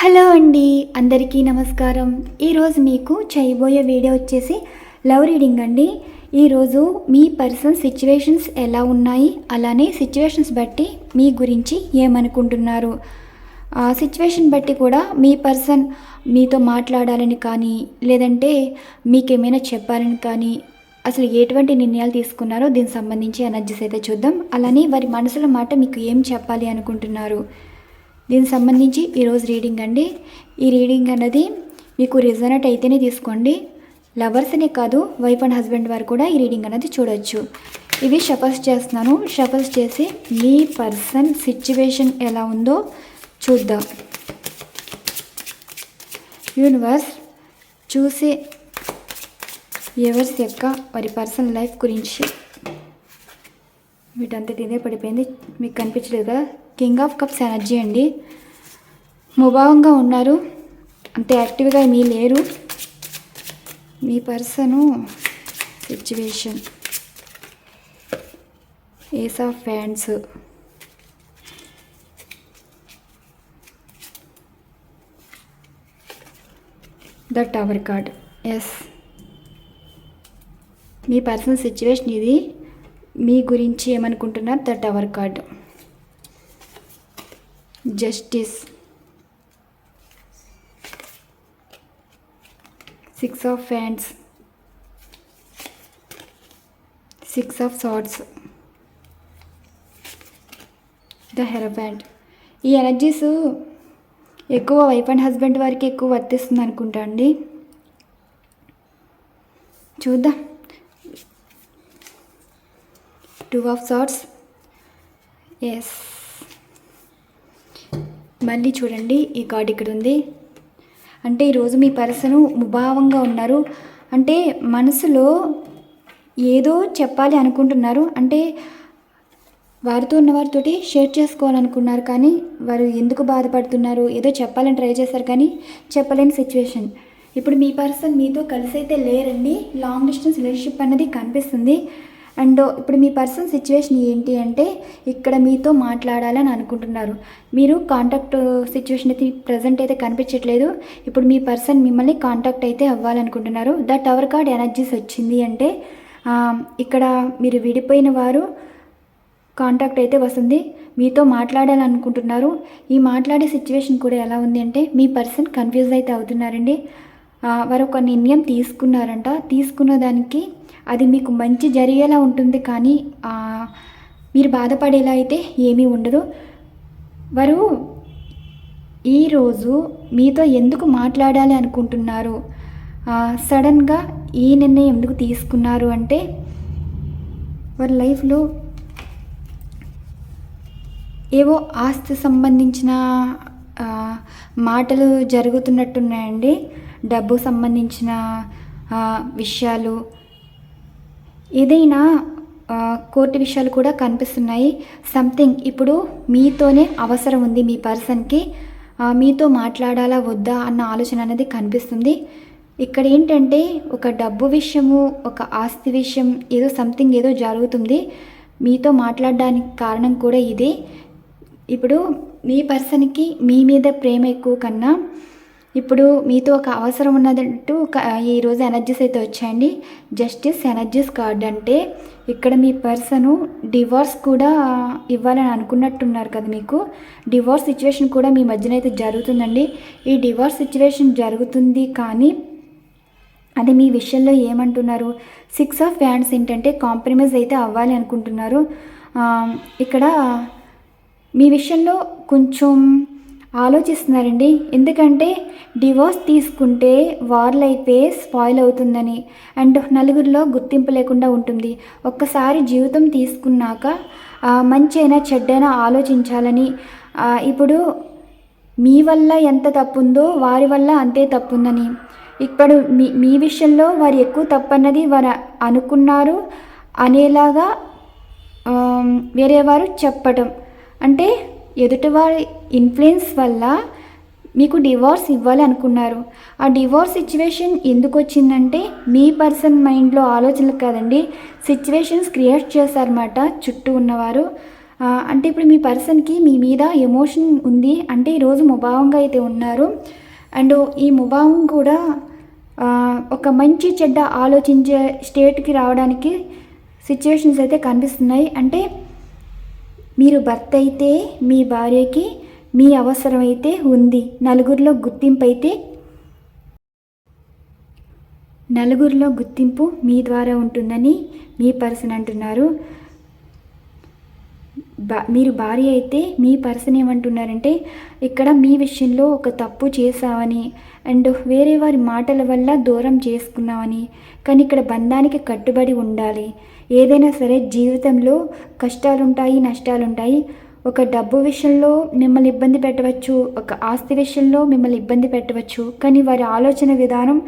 Hello అండి, అందరికీ నమస్కారం. ఈరోజు మీకు చేయబోయే వీడియో వచ్చేసి లవ్ రీడింగ్ అండి. ఈరోజు మీ పర్సన్ సిచ్యువేషన్స్ ఎలా ఉన్నాయి, అలానే సిచ్యువేషన్స్ బట్టి మీ గురించి ఏమనుకుంటున్నారు, ఆ సిచ్యువేషన్ బట్టి కూడా మీ పర్సన్ మీతో మాట్లాడాలని కానీ లేదంటే మీకేమైనా చెప్పాలని కానీ అసలు ఎటువంటి నిర్ణయాలు తీసుకున్నారో దీనికి సంబంధించి ఎనర్జీస్ అయితే చూద్దాం. అలానే వారి మనసులో మాట మీకు ఏం చెప్పాలి అనుకుంటున్నారు దీనికి సంబంధించి ఈరోజు రీడింగ్ అండి. ఈ రీడింగ్ అన్నది మీకు రిజనెట్ అయితేనే తీసుకోండి. లవర్స్నే కాదు, వైఫ్ అండ్ హస్బెండ్ వారు కూడా ఈ రీడింగ్ అనేది చూడవచ్చు. ఇవి షఫల్స్ చేస్తున్నాను. షఫల్స్ చేసి మీ పర్సన్ సిచ్యువేషన్ ఎలా ఉందో చూద్దాం. యూనివర్స్ చూసే వ్యూవర్స్ యొక్క వారి పర్సనల్ లైఫ్ గురించి వీటంతా ఇదే పడిపోయింది, మీకు కనిపించలేదు కదా. కింగ్ ఆఫ్ కప్స్ ఎనర్జీ అండి. ముభావంగా ఉన్నారు, అంత యాక్టివ్గా మీ లేరు. మీ person situation ace of wands, the tower card. Yes, మీ పర్సనల్ సిచ్యువేషన్ ఇది. మీ గురించి ఏమనుకుంటున్నారు? The tower card. Justice, six of wands, six of swords, the hierophant. ఈ ఎనర్జీస్ ఎక్కువ వైఫ్ అండ్ హస్బెండ్ వారికి ఎక్కువ వర్తిస్తుంది అనుకుంటా అండి. చూద్దాం. Two of సార్డ్స్. ఎస్, మళ్ళీ చూడండి, ఈ కార్డ్ ఇక్కడ ఉంది. అంటే ఈరోజు మీ పర్సను ముభావంగా ఉన్నారు, అంటే మనసులో ఏదో చెప్పాలి అనుకుంటున్నారు. అంటే వారితో ఉన్న వారితోటి షేర్ చేసుకోవాలనుకున్నారు, కానీ వారు ఎందుకు బాధపడుతున్నారు, ఏదో చెప్పాలని ట్రై చేశారు కానీ చెప్పలేని సిచ్యువేషన్. ఇప్పుడు మీ పర్సన్ మీతో కలిసి అయితే లేరండి. లాంగ్ డిస్టెన్స్ రిలేషన్షిప్ అన్నది కనిపిస్తుంది. అండ్ ఇప్పుడు మీ పర్సన్ సిచ్యువేషన్ ఏంటి అంటే ఇక్కడ మీతో మాట్లాడాలని అనుకుంటున్నారు. మీరు కాంటాక్ట్ సిచ్యువేషన్ అయితే ప్రజెంట్ అయితే కనిపించట్లేదు. ఇప్పుడు మీ పర్సన్ మిమ్మల్ని కాంటాక్ట్ అయితే అవ్వాలనుకుంటున్నారు. ద టవర్ కార్డ్ ఎనర్జీస్ వచ్చింది అంటే ఇక్కడ మీరు విడిపోయిన వారు కాంటాక్ట్ అయితే వస్తుంది, మీతో మాట్లాడాలనుకుంటున్నారు. ఈ మాట్లాడే సిచ్యువేషన్ కూడా ఎలా ఉంది అంటే మీ పర్సన్ కన్ఫ్యూజ్ అయితే అవుతున్నారండి. వారు ఒక నిర్ణయం తీసుకున్నారంట. తీసుకున్న దానికి అది మీకు మంచి జరిగేలా ఉంటుంది, కానీ మీరు బాధపడేలా అయితే ఏమీ ఉండదు. వారు ఈరోజు మీతో ఎందుకు మాట్లాడాలి అనుకుంటున్నారు, సడన్గా ఈ నిర్ణయం ఎందుకు తీసుకున్నారు అంటే వారి లైఫ్లో ఏవో ఆస్తి సంబంధించిన మాటలు జరుగుతున్నట్టున్నాయండి. డబ్బు సంబంధించిన విషయాలు, ఏదైనా కోర్టు విషయాలు కూడా కనిపిస్తున్నాయి. సంథింగ్ ఇప్పుడు మీతోనే అవసరం ఉంది మీ పర్సన్కి. మీతో మాట్లాడాలా వద్దా అన్న ఆలోచన అనేది కనిపిస్తుంది. ఇక్కడ ఏంటంటే ఒక డబ్బు విషయము, ఒక ఆస్తి విషయం, ఏదో సంథింగ్ ఏదో జరుగుతుంది. మీతో మాట్లాడడానికి కారణం కూడా ఇదే. ఇప్పుడు మీ పర్సన్కి మీ మీద ప్రేమ ఎక్కువ కన్నా ఇప్పుడు మీతో ఒక అవసరం ఉన్నదంటూ ఈరోజు ఎనర్జీస్ అయితే వచ్చాయండి. జస్టిస్ ఎనర్జీస్ కార్డ్ అంటే ఇక్కడ మీ పర్సను డివోర్స్ కూడా ఇవ్వాలని అనుకున్నట్టున్నారు కదా. మీకు డివోర్స్ సిచ్యువేషన్ కూడా మీ మధ్యన అయితే జరుగుతుందండి. ఈ డివోర్స్ సిచ్యువేషన్ జరుగుతుంది, కానీ అది మీ విషయంలో ఏమంటున్నారు? సిక్స్ ఆఫ్ హ్యాండ్స్ ఏంటంటే కాంప్రమైజ్ అయితే అవ్వాలి అనుకుంటున్నారు. ఇక్కడ మీ విషయంలో కొంచెం ఆలోచిస్తున్నారండి. ఎందుకంటే డివోర్స్ తీసుకుంటే వార్ లైఫే స్పాయిల్ అవుతుందని, అండ్ నలుగురిలో గుర్తింపు లేకుండా ఉంటుంది. ఒక్కసారి జీవితం తీసుకున్నాక మంచి అయినా చెడ్డైనా ఆలోచించాలని, ఇప్పుడు మీ వల్ల ఎంత తప్పుందో వారి వల్ల అంతే తప్పుందని, ఇప్పుడు మీ విషయంలో వారు ఎక్కువ తప్పన్నది వారు అనుకున్నారు అనేలాగా వేరే వారు చెప్పటం, అంటే ఎదుటివారి ఇన్ఫ్లుయెన్స్ వల్ల మీకు డివోర్స్ ఇవ్వాలి అనుకున్నారు. ఆ డివోర్స్ సిచ్యువేషన్ ఎందుకు వచ్చిందంటే మీ పర్సన్ మైండ్లో ఆలోచనలు కాదండి, సిచ్యువేషన్స్ క్రియేట్ చేశారన్నమాట చుట్టూ ఉన్నవారు. అంటే ఇప్పుడు మీ పర్సన్కి మీ మీద ఎమోషన్ ఉంది, అంటే ఈరోజు ముభావంగా అయితే ఉన్నారు. అండ్ ఈ ముభావం కూడా ఒక మంచి చెడ్డ ఆలోచించే స్టేట్కి రావడానికి సిచ్యువేషన్స్ అయితే కనిపిస్తున్నాయి. అంటే మీరు భర్త అయితే మీ భార్యకి మీ అవసరం అయితే ఉంది, నలుగురిలో గుర్తింపు మీ ద్వారా ఉంటుందని మీ పర్సన్ అంటున్నారు. మీరు భార్య అయితే మీ పర్సన్ ఏమంటున్నారంటే ఇక్కడ మీ విషయంలో ఒక తప్పు చేశావని అండ్ వేరే వారి మాటల వల్ల దూరం చేసుకున్నామని, కానీ ఇక్కడ బంధానికి కట్టుబడి ఉండాలి. ఏదైనా సరే జీవితంలో కష్టాలుంటాయి, నష్టాలుంటాయి. ఒక డబ్బు విషయంలో మిమ్మల్ని ఇబ్బంది పెట్టవచ్చు, ఒక ఆస్తి విషయంలో మిమ్మల్ని ఇబ్బంది పెట్టవచ్చు, కానీ వారి ఆలోచన విధానం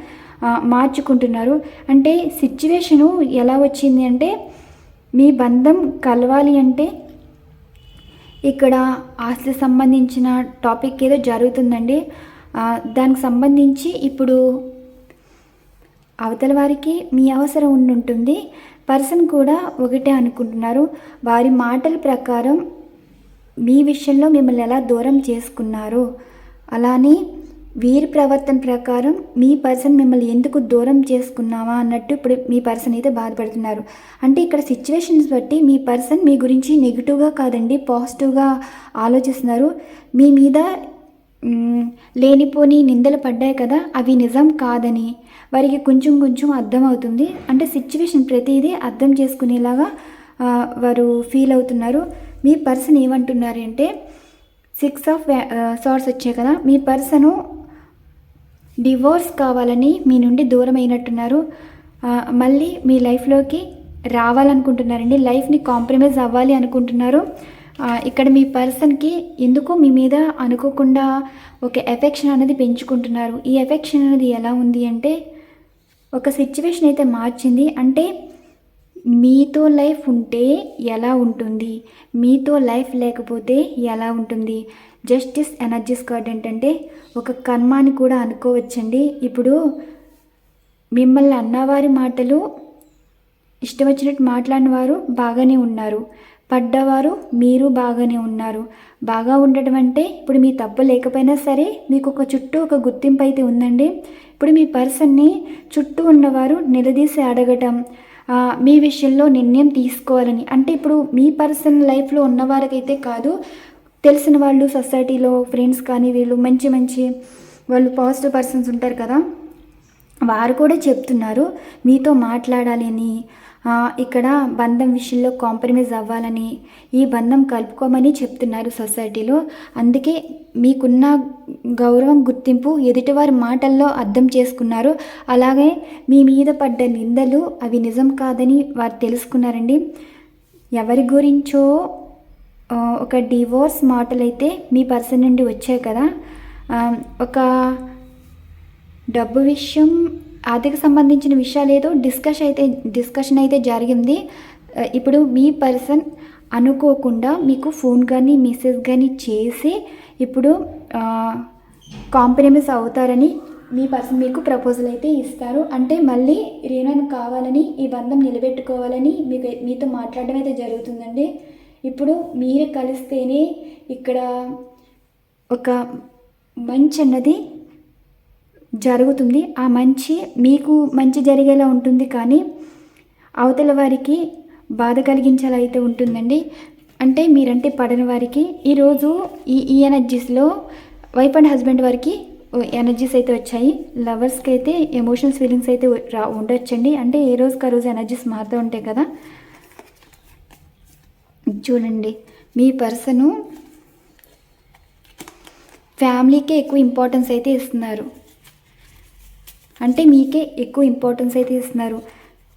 మార్చుకుంటున్నారు. అంటే సిచ్యువేషను ఎలా వచ్చింది అంటే మీ బంధం కలవాలి అంటే ఇక్కడ ఆస్తి సంబంధించిన టాపిక్ ఏదో జరుగుతుందండి. దానికి సంబంధించి ఇప్పుడు అవతల వారికి మీ అవసరం ఉంటుంది, పర్సన్ కూడా ఒకటే అనుకుంటున్నారు. వారి మాటల ప్రకారం మీ విషయంలో మిమ్మల్ని ఎలా దూరం చేసుకున్నారు, అలానే వీరి ప్రవర్తన ప్రకారం మీ పర్సన్ మిమ్మల్ని ఎందుకు దూరం చేసుకున్నావా అన్నట్టు ఇప్పుడు మీ పర్సన్ అయితే బాధపడుతున్నారు. అంటే ఇక్కడ సిచ్యువేషన్స్ బట్టి మీ పర్సన్ మీ గురించి నెగిటివ్గా కాదండి, పాజిటివ్గా ఆలోచిస్తున్నారు. మీ మీద లేనిపోని నిందలు పడ్డాయి కదా, అవి నిజం కాదని వారికి కొంచెం అర్థమవుతుంది. అంటే సిచ్యువేషన్ ప్రతిదీ అర్థం చేసుకునేలాగా వారు ఫీల్ అవుతున్నారు. మీ పర్సన్ ఏమంటున్నారు అంటే 6 ఆఫ్ సార్ట్స్ వచ్చాయి కదా, మీ పర్సను డివోర్స్ కావాలని మీ నుండి దూరం అయినట్టున్నారు. మళ్ళీ మీ లైఫ్లోకి రావాలనుకుంటున్నారండి, లైఫ్ని కాంప్రమైజ్ అవ్వాలి అనుకుంటున్నారు. ఇక్కడ మీ పర్సన్కి ఎందుకో మీ మీద అనుకోకుండా ఒక ఎఫెక్షన్ అనేది పెంచుకుంటున్నారు. ఈ ఎఫెక్షన్ అనేది ఎలా ఉంది అంటే ఒక సిచ్యువేషన్ అయితే మార్చింది. అంటే మీతో లైఫ్ ఉంటే ఎలా ఉంటుంది, మీతో లైఫ్ లేకపోతే ఎలా ఉంటుంది. జస్టిస్ ఎనర్జీస్ కార్డ్ ఏంటంటే ఒక కర్మాని కూడా అనుకోవచ్చండి. ఇప్పుడు మిమ్మల్ని అన్నవారి మాటలు ఇష్టం వచ్చినట్టు మాట్లాడిన వారు బాగానే ఉన్నారు, పడ్డవారు మీరు బాగానే ఉన్నారు. బాగా ఉండటం అంటే ఇప్పుడు మీ తప్పు లేకపోయినా సరే మీకు ఒక చుట్టూ ఒక గుర్తింపు అయితే ఉందండి. ఇప్పుడు మీ పర్సన్ని చుట్టూ ఉన్నవారు నిలదీసి అడగటం, మీ విషయంలో నిర్ణయం తీసుకోవాలని. అంటే ఇప్పుడు మీ పర్సన్ లైఫ్లో ఉన్నవారికైతే కాదు, తెలిసిన వాళ్ళు సొసైటీలో ఫ్రెండ్స్ కానీ వీళ్ళు మంచి వాళ్ళు పాజిటివ్ పర్సన్స్ ఉంటారు కదా, వారు కూడా చెప్తున్నారు మీతో మాట్లాడాలి అని, ఇక్కడ బంధం విషయంలో కాంప్రమైజ్ అవ్వాలని, ఈ బంధం కలుపుకోమని చెప్తున్నారు సొసైటీలో. అందుకే మీకున్న గౌరవం గుర్తింపు ఎదుటివారి మాటల్లో అర్థం చేసుకున్నారు. అలాగే మీ మీద పడ్డ నిందలు అవి నిజం కాదని వారు తెలుసుకున్నారండి. ఎవరి గురించో ఒక డివోర్స్ మాటలు అయితే మీ పర్సన్ నుండి వచ్చాయి కదా, ఒక డబ్బు విషయం ఆర్థిక సంబంధించిన విషయాలు ఏదో డిస్కషన్ అయితే జరిగింది. ఇప్పుడు మీ పర్సన్ అనుకోకుండా మీకు ఫోన్ కానీ మెసేజ్ కానీ చేసి ఇప్పుడు కాంప్రమైజ్ అవుతారని మీ పర్సన్ మీకు ప్రపోజల్ అయితే ఇస్తారు. అంటే మళ్ళీ రీనన్ కావాలని, ఈ బంధం నిలబెట్టుకోవాలని మీతో మాట్లాడడం అయితే జరుగుతుందండి. ఇప్పుడు మీరు కలిస్తేనే ఇక్కడ ఒక మంచి అన్నది జరుగుతుంది. ఆ మంచి మీకు మంచి జరిగేలా ఉంటుంది, కానీ అవతల వారికి బాధ కలిగించేలా అయితే ఉంటుందండి. అంటే మీరంటే పడని వారికి ఈరోజు ఈ ఎనర్జీస్లో వైఫ్ అండ్ హస్బెండ్ వారికి ఎనర్జీస్ అయితే వచ్చాయి. లవర్స్కి అయితే ఎమోషనల్ ఫీలింగ్స్ అయితే ఉండొచ్చండి. అంటే ఏ రోజుకి ఆ రోజు ఎనర్జీస్ మారుతూ ఉంటాయి కదా. చూడండి, మీ పర్సను ఫ్యామిలీకే ఎక్కువ ఇంపార్టెన్స్ అయితే ఇస్తున్నారు. అంటే మీకే ఎక్కువ ఇంపార్టెన్స్ అయితే ఇస్తున్నారు.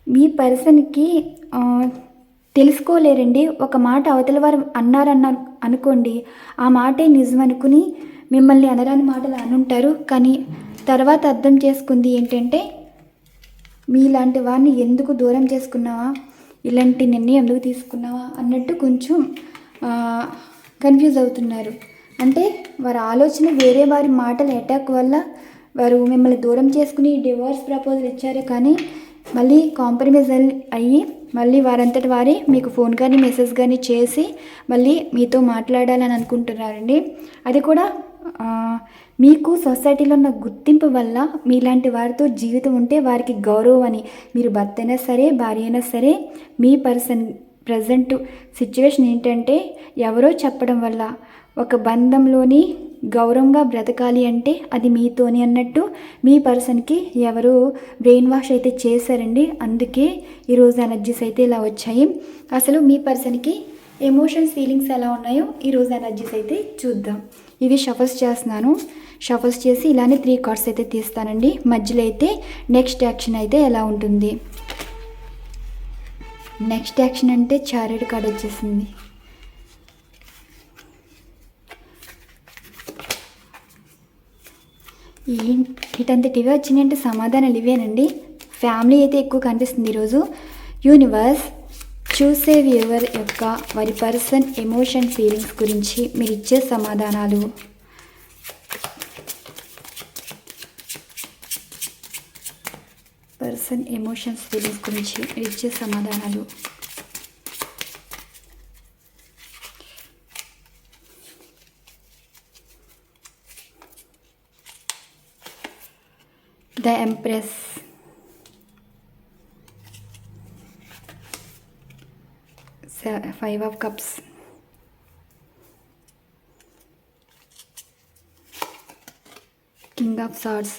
మీ పర్సన్కి తెలుసుకోలేరండి. ఒక మాట అవతల వారు అన్నారన్నారు అనుకోండి, ఆ మాటే నిజం అనుకుని మిమ్మల్ని అనరాని మాటలు అనుంటారు. కానీ తర్వాత అర్థం చేసుకుంది ఏంటంటే మీలాంటి వారిని ఎందుకు దూరం చేసుకున్నావా, ఇలాంటి నిర్ణయం ఎందుకు తీసుకున్నావా అన్నట్టు కొంచెం కన్ఫ్యూజ్ అవుతున్నారు. అంటే వారి ఆలోచన వేరే వారి మాటల అటాక్ వల్ల వారు మిమ్మల్ని దూరం చేసుకుని డివోర్స్ ప్రపోజల్ ఇచ్చారు, కానీ మళ్ళీ కాంప్రమైజ్ అయ్యి మళ్ళీ వారంతటి వారే మీకు ఫోన్ కానీ మెసేజ్ కానీ చేసి మళ్ళీ మీతో మాట్లాడాలని అనుకుంటున్నారండి. అది కూడా మీకు సొసైటీలో ఉన్న గుర్తింపు వల్ల మీలాంటి వారితో జీవితం ఉంటే వారికి గౌరవం అని. మీరు భర్త అయినా సరే, భార్య అయినా సరే, మీ ప్రజెంట్ సిచ్యువేషన్ ఏంటంటే ఎవరో చెప్పడం వల్ల ఒక బంధంలోని గౌరవంగా బ్రతకాలి అంటే అది మీతోని అన్నట్టు మీ పర్సన్కి ఎవరు బ్రెయిన్ వాష్ అయితే చేశారండి. అందుకే ఈరోజు ఎనర్జీస్ అయితే ఇలా వచ్చాయి. అసలు మీ పర్సన్కి ఎమోషన్స్, ఫీలింగ్స్ ఎలా ఉన్నాయో ఈరోజు ఎనర్జీస్ అయితే చూద్దాం. ఇవి షఫల్స్ చేస్తున్నాను. షఫల్స్ చేసి ఇలానే 3 కార్డ్స్ అయితే తీస్తానండి. మధ్యలో అయితే నెక్స్ట్ యాక్షన్ అయితే ఎలా ఉంటుంది. నెక్స్ట్ యాక్షన్ అంటే చారిటీ కార్డ్ వచ్చేసింది. ఇటంతటివే వచ్చినాయంటే సమాధానాలు ఇవేనండి. ఫ్యామిలీ అయితే ఎక్కువ కనిపిస్తుంది ఈరోజు. యూనివర్స్ చూసే వ్యూవర్ యొక్క వారి పర్సన్ ఎమోషన్, ఫీలింగ్స్ గురించి మీరు ఇచ్చే సమాధానాలు. పర్సన్ ఎమోషన్స్, ఫీలింగ్స్ గురించి మీరు ఇచ్చే సమాధానాలు. The Empress, Five of Cups, King of Swords,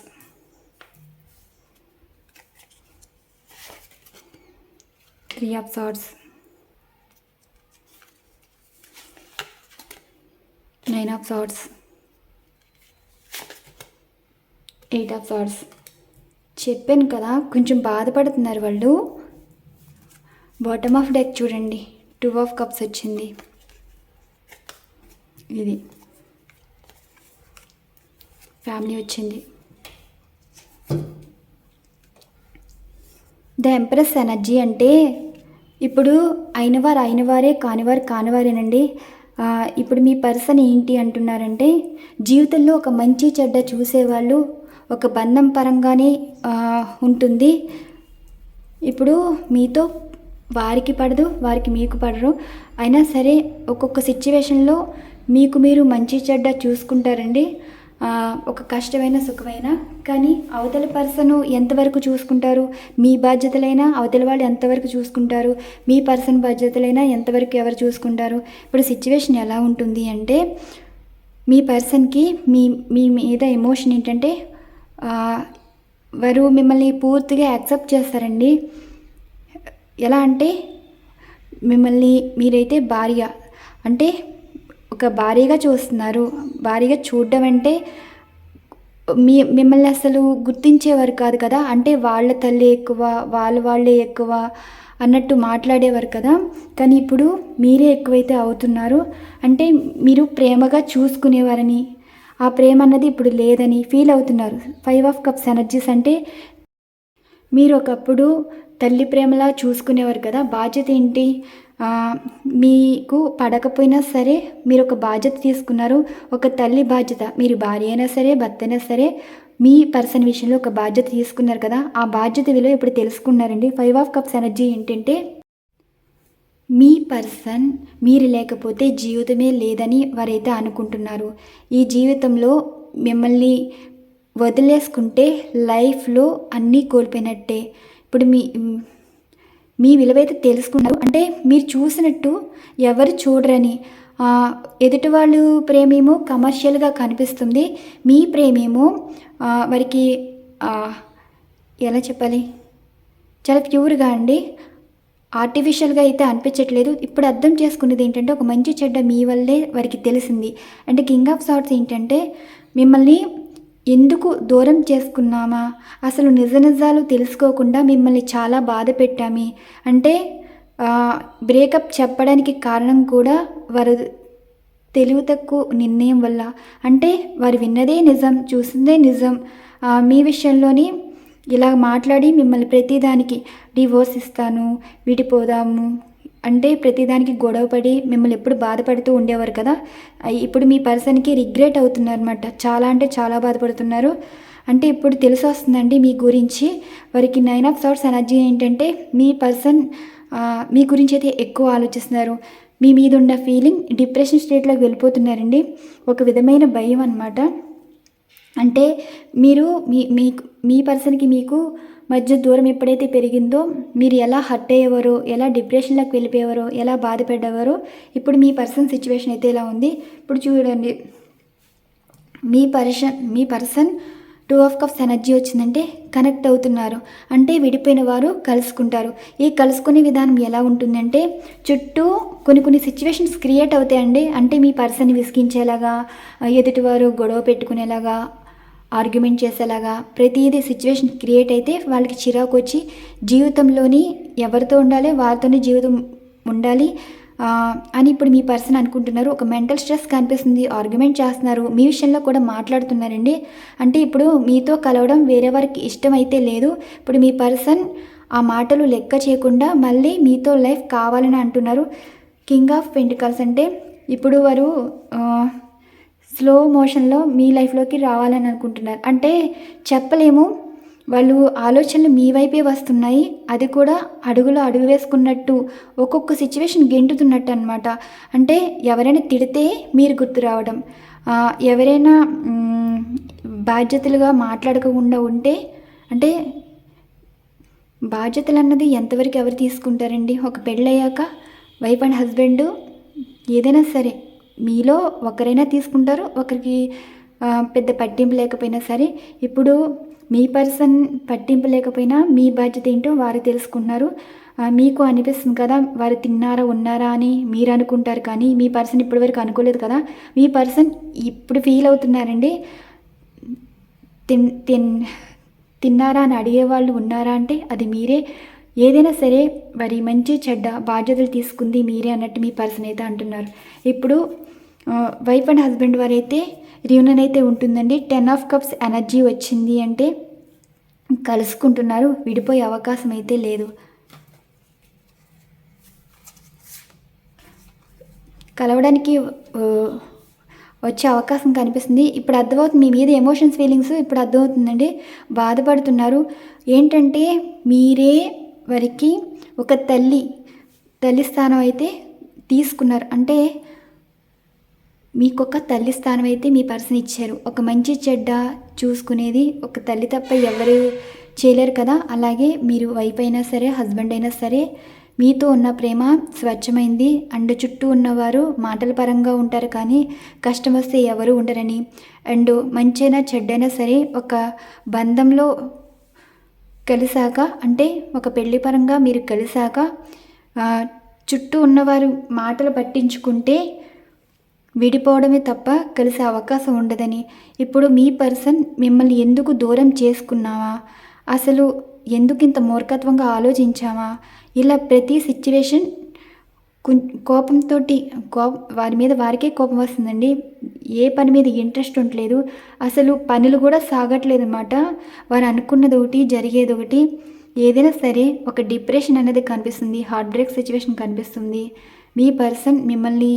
Three of Swords, Nine of Swords, Eight of Swords. చెప్పాను కదా కొంచెం బాధపడుతున్నారు వాళ్ళు. బాటమ్ ఆఫ్ డెక్ చూడండి, 2 of Cups వచ్చింది. ఇది ఫ్యామిలీ వచ్చింది. ద ఎంప్రెస్ ఎనర్జీ అంటే ఇప్పుడు అయినవారే కానివారు కానివారేనండి. ఇప్పుడు మీ పర్సన్ ఏంటి అంటున్నారంటే జీవితంలో ఒక మంచి చెడ్డ చూసేవాళ్ళు, ఒక బంధం పరంగానే ఉంటుంది. ఇప్పుడు మీతో వారికి పడదు, వారికి మీకు పడరు. అయినా సరే ఒక్కొక్క సిచ్యువేషన్లో మీకు మీరు మంచి చెడ్డ చూసుకుంటారండి. ఒక కష్టమైన సుఖమైన. కానీ అవతల పర్సన్ ఎంతవరకు చూసుకుంటారు, మీ బాధ్యతలైనా అవతల వాళ్ళు ఎంతవరకు చూసుకుంటారు, మీ పర్సన్ బాధ్యతలైనా ఎంతవరకు ఎవరు చూసుకుంటారు. ఇప్పుడు సిచ్యువేషన్ ఎలా ఉంటుంది అంటే మీ పర్సన్కి మీ మీద ఎమోషన్ ఏంటంటే వారు మిమ్మల్ని పూర్తిగా యాక్సెప్ట్ చేస్తారండి. ఎలా అంటే మిమ్మల్ని మీరైతే భార్య అంటే ఒక భార్యగా చూస్తున్నారు. భార్యగా చూడడం అంటే మిమ్మల్ని అసలు గుర్తించేవారు కాదు కదా. అంటే వాళ్ళ తల్లి ఎక్కువ, వాళ్ళే ఎక్కువ అన్నట్టు మాట్లాడేవారు కదా. కానీ ఇప్పుడు మీరే ఎక్కువైతే అవుతున్నారు. అంటే మీరు ప్రేమగా చూసుకునేవారని, ఆ ప్రేమ అన్నది ఇప్పుడు లేదని ఫీల్ అవుతున్నారు. 5 of Cups ఎనర్జీస్ అంటే మీరు ఒకప్పుడు తల్లి ప్రేమలా చూసుకునేవారు కదా. బాధ్యత ఏంటి, మీకు పడకపోయినా సరే మీరు ఒక బాధ్యత తీసుకున్నారు. ఒక తల్లి బాధ్యత. మీరు భార్య అయినా సరే, భర్త అయినా సరే, మీ పర్సన్ విషయంలో ఒక బాధ్యత తీసుకున్నారు కదా. ఆ బాధ్యత విలువ ఇప్పుడు తెలుసుకున్నారండి. 5 of Cups ఎనర్జీ ఏంటంటే మీ పర్సన్ మీరు లేకపోతే జీవితమే లేదని వారైతే అనుకుంటున్నారు. ఈ జీవితంలో మిమ్మల్ని వదిలేసుకుంటే లైఫ్లో అన్నీ కోల్పోయినట్టే. ఇప్పుడు మీ విలువైతే తెలుసుకున్నారు. అంటే మీరు చూసినట్టు ఎవరు చూడరని. ఎదుటి వాళ్ళు ప్రేమేమో కమర్షియల్గా కనిపిస్తుంది, మీ ప్రేమేమో వారికి ఎలా చెప్పాలి, చాలా ప్యూర్గా అండి. ఆర్టిఫిషియల్గా అయితే అనిపించట్లేదు. ఇప్పుడు అర్థం చేసుకునేది ఏంటంటే ఒక మంచి చెడ్డ మీ వల్లే వారికి తెలిసింది. అంటే కింగ్ ఆఫ్ సార్ట్స్ ఏంటంటే మిమ్మల్ని ఎందుకు దూరం చేసుకున్నామా, అసలు నిజాలు తెలుసుకోకుండా మిమ్మల్ని చాలా బాధ పెట్టామి. అంటే బ్రేకప్ చెప్పడానికి కారణం కూడా వారు తెలివి తక్కువ నిర్ణయం వల్ల. అంటే వారు విన్నదే నిజం, చూసిందే నిజం. మీ విషయంలోని ఇలా మాట్లాడి మిమ్మల్ని ప్రతిదానికి డివోర్స్ ఇస్తాను, విడిపోదాము అంటే ప్రతిదానికి గొడవపడి మిమ్మల్ని ఎప్పుడు బాధపడుతూ ఉండేవారు కదా. ఇప్పుడు మీ పర్సన్కి రిగ్రెట్ అవుతున్నారు అనమాట. చాలా అంటే చాలా బాధపడుతున్నారు. అంటే ఇప్పుడు తెలిసి వస్తుందండి మీ గురించి. వారికి 9 of Swords ఎనర్జీ ఏంటంటే మీ పర్సన్ మీ గురించి అయితే ఎక్కువ ఆలోచిస్తున్నారు. మీ మీద ఉన్న ఫీలింగ్ డిప్రెషన్ స్టేట్లోకి వెళ్ళిపోతున్నారండి. ఒక విధమైన భయం అన్నమాట. అంటే మీరు మీ పర్సన్కి మీకు మధ్య దూరం ఎప్పుడైతే పెరిగిందో మీరు ఎలా హర్ట్ అయ్యేవారో, ఎలా డిప్రెషన్లోకి వెళ్ళిపోయేవారో, ఎలా బాధపడేవారో, ఇప్పుడు మీ పర్సన్ సిచ్యువేషన్ అయితే ఎలా ఉంది ఇప్పుడు చూడండి. మీ పర్సన్ 2 ఆఫ్ కప్స్ ఎనర్జీ వచ్చిందంటే కనెక్ట్ అవుతున్నారు, అంటే విడిపోయిన వారు కలుసుకుంటారు. ఈ కలుసుకునే విధానం ఎలా ఉంటుందంటే చుట్టూ కొన్ని సిచ్యువేషన్స్ క్రియేట్ అవుతాయండి. అంటే మీ పర్సన్ని విసిగించేలాగా, ఎదుటివారు గొడవ పెట్టుకునేలాగా, ఆర్గ్యుమెంట్ చేసేలాగా ప్రతిదీ సిచ్యువేషన్ క్రియేట్ అయితే వాళ్ళకి చిరాకు వచ్చి జీవితంలోని ఎవరితో ఉండాలి వారితోనే జీవితం ఉండాలి అని ఇప్పుడు మీ పర్సన్ అనుకుంటున్నారు. ఒక మెంటల్ స్ట్రెస్ కనిపిస్తుంది, ఆర్గ్యుమెంట్ చేస్తున్నారు, మీ విషయంలో కూడా మాట్లాడుతున్నారండి. అంటే ఇప్పుడు మీతో కలవడం వేరే వారికి ఇష్టమైతే లేదు. ఇప్పుడు మీ పర్సన్ ఆ మాటలు లెక్క చేయకుండా మళ్ళీ మీతో లైఫ్ కావాలని అంటున్నారు. కింగ్ ఆఫ్ పెంటికల్స్ అంటే ఇప్పుడు వారు స్లో మోషన్లో మీ లైఫ్లోకి రావాలని అనుకుంటున్నారు. అంటే చెప్పలేము, వాళ్ళు ఆలోచనలు మీ వైపే వస్తున్నాయి. అది కూడా అడుగులో అడుగు వేసుకున్నట్టు ఒక్కొక్క సిచ్యువేషన్ గెంటుతున్నట్టు అనమాట. అంటే ఎవరైనా తిడితే మీరు గుర్తు రావడం, ఎవరైనా బాధ్యతలుగా మాట్లాడకుండా ఉంటే, అంటే బాధ్యతలు అన్నది ఎంతవరకు ఎవరు తీసుకుంటారండి? ఒక పెళ్ళయ్యాక వైఫ్ అండ్ హస్బెండ్ ఏదైనా సరే మీలో ఒకరైనా తీసుకుంటారు, ఒకరికి పెద్ద పట్టింపు లేకపోయినా సరే. ఇప్పుడు మీ పర్సన్ పట్టింపు లేకపోయినా మీ బాధ్యత ఏంటో వారు తెలుసుకున్నారు. మీకు అనిపిస్తుంది కదా వారు తిన్నారా ఉన్నారా అని మీరు అనుకుంటారు, కానీ మీ పర్సన్ ఇప్పటివరకు అనుకోలేదు కదా. మీ పర్సన్ ఇప్పుడు ఫీల్ అవుతున్నారండి. తిన్నారా అని అడిగేవాళ్ళు ఉన్నారా అంటే అది మీరే. ఏదైనా సరే వారి మంచి చెడ్డ బాధ్యతలు తీసుకుంది మీరే అన్నట్టు మీ పర్సన్ అయితే అంటున్నారు. ఇప్పుడు వైఫ్ అండ్ హస్బెండ్ వారైతే రియూనియన్ అయితే ఉంటుందండి. 10 ఆఫ్ కప్స్ ఎనర్జీ వచ్చింది అంటే కలుసుకుంటున్నారు, విడిపోయే అవకాశం అయితే లేదు. కలవడానికి వచ్చే అవకాశం కనిపిస్తుంది. ఇప్పుడు అర్థమవుతుంది మీ మీద ఎమోషన్స్ ఫీలింగ్స్ ఇప్పుడు అర్థమవుతుందండి. బాధపడుతున్నారు. ఏంటంటే మీరే వారికి ఒక తల్లి స్థానం అయితే తీసుకున్నారు. అంటే మీకు ఒక తల్లి స్థానం అయితే మీ పర్సన్ ఇచ్చారు. ఒక మంచి చెడ్డ చూసుకునేది ఒక తల్లి తప్ప ఎవరు చేయలేరు కదా. అలాగే మీరు వైఫ్ అయినా సరే హస్బెండ్ అయినా సరే మీతో ఉన్న ప్రేమ స్వచ్ఛమైంది. అండ్ చుట్టూ ఉన్నవారు మాటల పరంగా ఉంటారు, కానీ కష్టం వస్తే ఎవరు ఉండరని. అండ్ మంచైనా చెడ్డైనా సరే ఒక బంధంలో కలిసాక, అంటే ఒక పెళ్లి పరంగా మీరు కలిసాక చుట్టూ ఉన్నవారు మాటలు పట్టించుకుంటే విడిపోవడమే తప్ప కలిసే అవకాశం ఉండదని. ఇప్పుడు మీ పర్సన్ మిమ్మల్ని ఎందుకు దూరం చేసుకున్నావా, అసలు ఎందుకు ఇంత మూర్ఖత్వంగా ఆలోచించావా, ఇలా ప్రతి సిచ్యువేషన్ కోపంతో వారి మీద వారికే కోపం వస్తుందండి. ఏ పని మీద ఇంట్రెస్ట్ ఉండలేదు, అసలు పనులు కూడా సాగట్లేదు అన్నమాట. వారు అనుకున్నది ఒకటి జరిగేది ఒకటి. ఏదైనా సరే ఒక డిప్రెషన్ అనేది కనిపిస్తుంది, హార్ట్ బ్రేక్ సిచ్యువేషన్ కనిపిస్తుంది. మీ పర్సన్ మిమ్మల్ని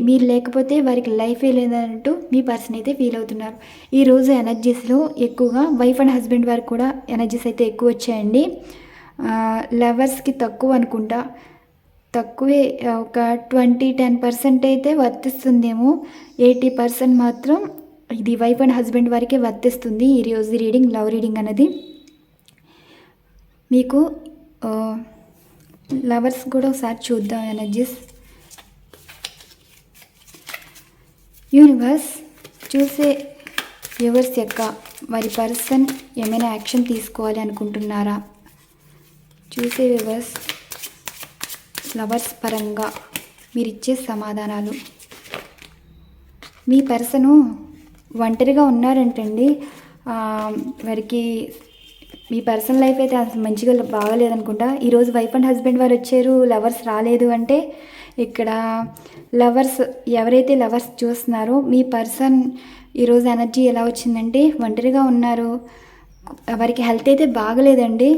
మీరు లేకపోతే వారికి లైఫే లేదన్నట్టు మీ పర్సన్ అయితే ఫీల్ అవుతున్నారు. ఈరోజు ఎనర్జీస్లో ఎక్కువగా వైఫ్ అండ్ హస్బెండ్ వారికి కూడా ఎనర్జీస్ అయితే ఎక్కువ వచ్చాయండి. లవర్స్కి తక్కువ అనుకుంటా, తక్కువే, ఒక 10% అయితే వర్తిస్తుందేమో. 80% మాత్రం ఇది వైఫ్ అండ్ హస్బెండ్ వారికే వర్తిస్తుంది. ఈరోజు రీడింగ్ లవ్ రీడింగ్ అనేది మీకు. లవర్స్ కూడా ఒకసారి చూద్దాం ఎనర్జీస్. యూనివర్స్ చూసే వ్యూవర్స్ యొక్క వారి పర్సన్ ఏమైనా యాక్షన్ తీసుకోవాలి అనుకుంటున్నారా? చూసే వ్యూవర్స్ లవర్స్ పరంగా మీరిచ్చే సమాధానాలు. మీ పర్సను ఒంటరిగా ఉన్నారంటండి. వారికి మీ పర్సనల్ లైఫ్ అయితే అసలు మంచిగా బాగలేదనుకుంటా. ఈరోజు వైఫ్ అండ్ హస్బెండ్ వారు వచ్చారు, లవర్స్ రాలేదు. అంటే ఇక్కడ లవర్స్ ఎవరైతే లవర్స్ చూస్తున్నారో మీ పర్సన్ ఈరోజు ఎనర్జీ ఎలా వచ్చిందంటే ఒంటరిగా ఉన్నారు. వారికి హెల్త్ అయితే బాగలేదండి.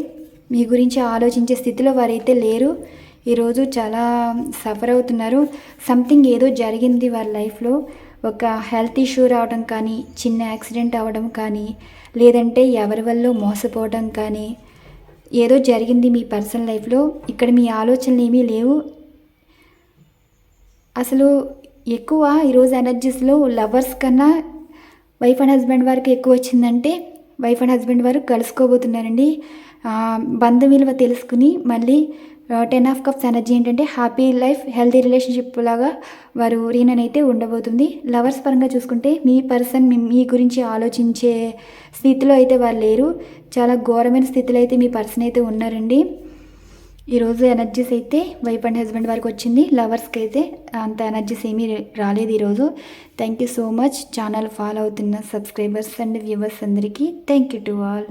మీ గురించి ఆలోచించే స్థితిలో వారైతే లేరు. ఈరోజు చాలా సఫర్ అవుతున్నారు. సంథింగ్ ఏదో జరిగింది వారి లైఫ్లో. ఒక హెల్త్ ఇష్యూ రావడం కానీ, చిన్న యాక్సిడెంట్ అవ్వడం కానీ, లేదంటే ఎవరి వల్ల మోసపోవడం కానీ, ఏదో జరిగింది మీ పర్సనల్ లైఫ్లో. ఇక్కడ మీ ఆలోచనలు ఏమీ లేవు. అసలు ఎక్కువ ఈరోజు ఎనర్జీస్లో లవర్స్ కన్నా వైఫ్ అండ్ హస్బెండ్ వారికి ఎక్కువ వచ్చిందంటే వైఫ్ అండ్ హస్బెండ్ వారు కలుసుకోబోతున్నారండి. బంధు విలువ తెలుసుకుని మళ్ళీ 10 ఆఫ్ కప్స్ ఎనర్జీ ఏంటంటే హ్యాపీ లైఫ్, హెల్తీ రిలేషన్షిప్ లాగా వారు రీనన్ అయితే ఉండబోతుంది. లవర్స్ పరంగా చూసుకుంటే మీ పర్సన్ మీ గురించి ఆలోచించే స్థితిలో అయితే వారు లేరు. చాలా ఘోరమైన స్థితిలో అయితే మీ పర్సన్ అయితే ఉన్నారండి. ఈరోజు ఎనర్జీస్ అయితే వైఫ్ అండ్ హస్బెండ్ వరకు వచ్చింది. లవర్స్కి అయితే అంత ఎనర్జీస్ ఏమీ రాలేదు ఈరోజు. Thank you so much channel follow అవుతున్న సబ్స్క్రైబర్స్ అండ్ వ్యూవర్స్ అందరికీ. Thank you to all.